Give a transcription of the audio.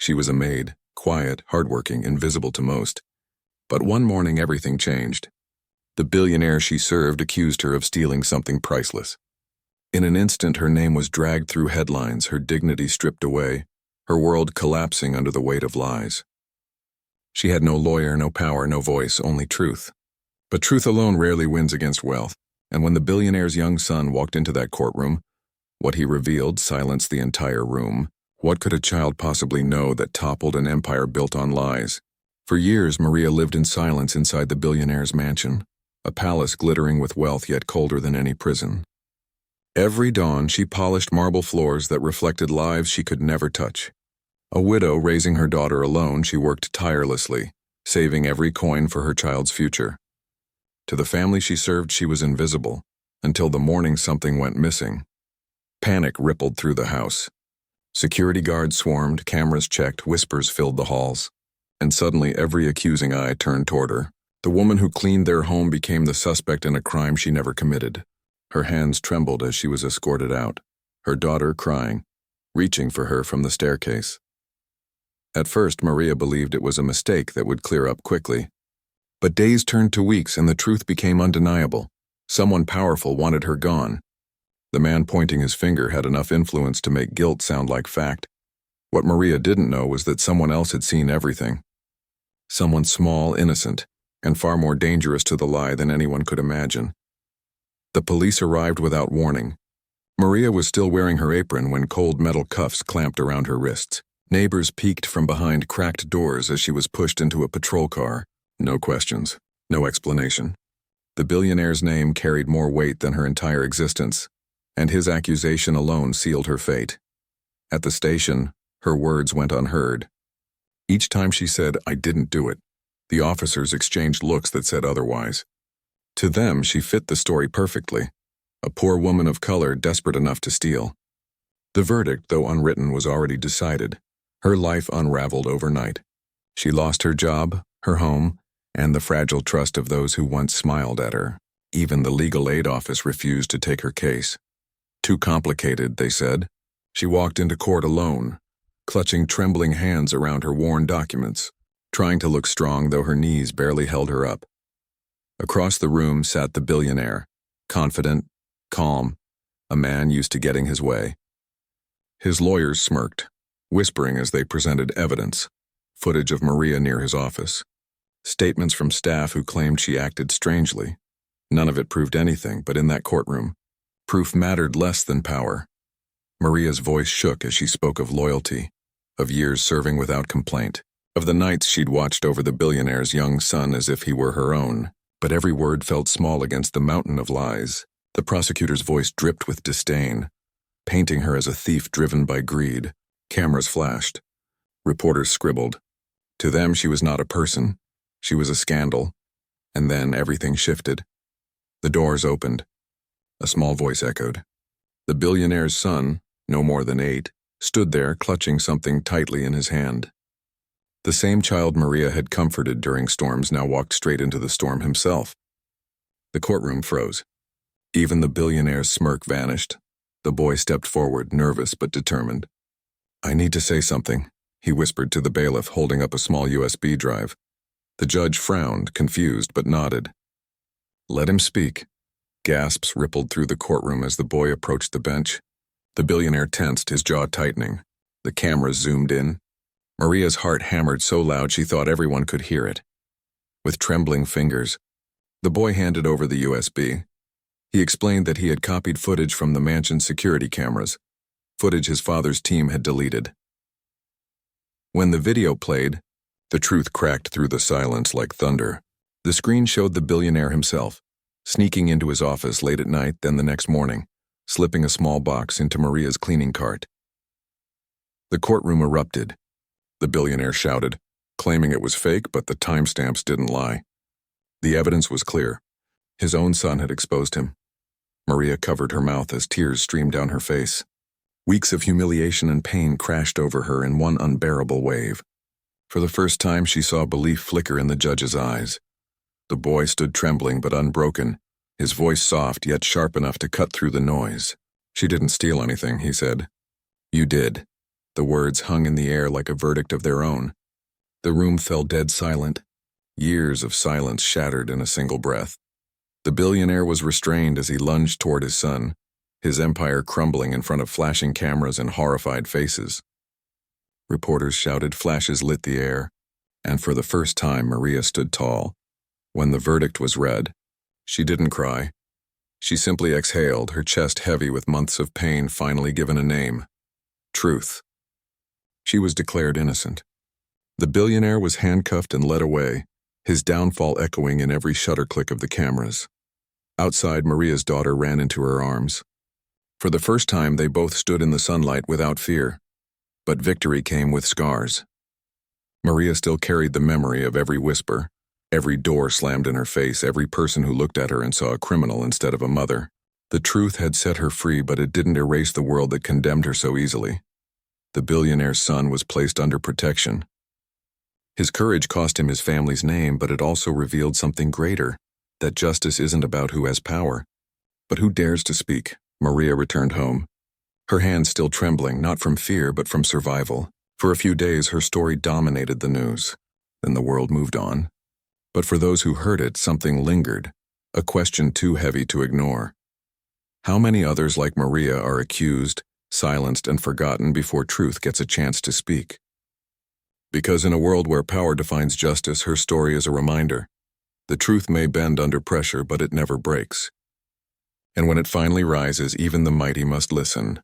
She was a maid, quiet, hardworking, invisible to most. But one morning everything changed. The billionaire she served accused her of stealing something priceless. In an instant her name was dragged through headlines, her dignity stripped away, her world collapsing under the weight of lies. She had no lawyer, no power, no voice, only truth. But truth alone rarely wins against wealth, and when the billionaire's young son walked into that courtroom, what he revealed silenced the entire room. What could a child possibly know that toppled an empire built on lies? For years, Maria lived in silence inside the billionaire's mansion, a palace glittering with wealth yet colder than any prison. Every dawn, she polished marble floors that reflected lives she could never touch. A widow raising her daughter alone, she worked tirelessly, saving every coin for her child's future. To the family she served, she was invisible, until the morning something went missing. Panic rippled through the house. Security guards swarmed, cameras checked, whispers filled the halls. And suddenly every accusing eye turned toward her. The woman who cleaned their home became the suspect in a crime she never committed. Her hands trembled as she was escorted out, her daughter crying, reaching for her from the staircase. At first, Maria believed it was a mistake that would clear up quickly. But days turned to weeks and the truth became undeniable. Someone powerful wanted her gone. The man pointing his finger had enough influence to make guilt sound like fact. What Maria didn't know was that someone else had seen everything. Someone small, innocent, and far more dangerous to the lie than anyone could imagine. The police arrived without warning. Maria was still wearing her apron when cold metal cuffs clamped around her wrists. Neighbors peeked from behind cracked doors as she was pushed into a patrol car. No questions, no explanation. The billionaire's name carried more weight than her entire existence, and his accusation alone sealed her fate. At the station, her words went unheard. Each time she said, "I didn't do it," the officers exchanged looks that said otherwise. To them, she fit the story perfectly, a poor woman of color desperate enough to steal. The verdict, though unwritten, was already decided. Her life unraveled overnight. She lost her job, her home, and the fragile trust of those who once smiled at her. Even the legal aid office refused to take her case. Too complicated, they said. She walked into court alone, clutching trembling hands around her worn documents, trying to look strong though her knees barely held her up. Across the room sat the billionaire, confident, calm, a man used to getting his way. His lawyers smirked, whispering as they presented evidence, footage of Maria near his office, statements from staff who claimed she acted strangely. None of it proved anything, but in that courtroom, proof mattered less than power. Maria's voice shook as she spoke of loyalty, of years serving without complaint, of the nights she'd watched over the billionaire's young son as if he were her own. But every word felt small against the mountain of lies. The prosecutor's voice dripped with disdain, painting her as a thief driven by greed. Cameras flashed. Reporters scribbled. To them, she was not a person. She was a scandal. And then everything shifted. The doors opened. A small voice echoed. The billionaire's son, no more than 8, stood there clutching something tightly in his hand. The same child Maria had comforted during storms now walked straight into the storm himself. The courtroom froze. Even the billionaire's smirk vanished. The boy stepped forward, nervous but determined. "I need to say something," he whispered to the bailiff, holding up a small USB drive. The judge frowned, confused, but nodded. "Let him speak." Gasps rippled through the courtroom as the boy approached the bench. The billionaire tensed, his jaw tightening. The cameras zoomed in. Maria's heart hammered so loud she thought everyone could hear it. With trembling fingers, the boy handed over the USB. He explained that he had copied footage from the mansion's security cameras, footage his father's team had deleted. When the video played, the truth cracked through the silence like thunder. The screen showed the billionaire himself, sneaking into his office late at night, then the next morning, slipping a small box into Maria's cleaning cart. The courtroom erupted. The billionaire shouted, claiming it was fake, but the timestamps didn't lie. The evidence was clear. His own son had exposed him. Maria covered her mouth as tears streamed down her face. Weeks of humiliation and pain crashed over her in one unbearable wave. For the first time, she saw belief flicker in the judge's eyes. The boy stood trembling but unbroken, his voice soft yet sharp enough to cut through the noise. "She didn't steal anything," he said. "You did." The words hung in the air like a verdict of their own. The room fell dead silent. Years of silence shattered in a single breath. The billionaire was restrained as he lunged toward his son, his empire crumbling in front of flashing cameras and horrified faces. Reporters shouted, flashes lit the air, and for the first time Maria stood tall. When the verdict was read, she didn't cry. She simply exhaled, her chest heavy with months of pain finally given a name. Truth. She was declared innocent. The billionaire was handcuffed and led away, his downfall echoing in every shutter click of the cameras. Outside, Maria's daughter ran into her arms. For the first time, they both stood in the sunlight without fear. But victory came with scars. Maria still carried the memory of every whisper, every door slammed in her face, every person who looked at her and saw a criminal instead of a mother. The truth had set her free, but it didn't erase the world that condemned her so easily. The billionaire's son was placed under protection. His courage cost him his family's name, but it also revealed something greater, that justice isn't about who has power, but who dares to speak. Maria returned home, her hands still trembling, not from fear, but from survival. For a few days, her story dominated the news. Then the world moved on. But for those who heard it, something lingered, a question too heavy to ignore. How many others like Maria are accused, silenced, and forgotten before truth gets a chance to speak? Because in a world where power defines justice, her story is a reminder. The truth may bend under pressure, but it never breaks. And when it finally rises, even the mighty must listen.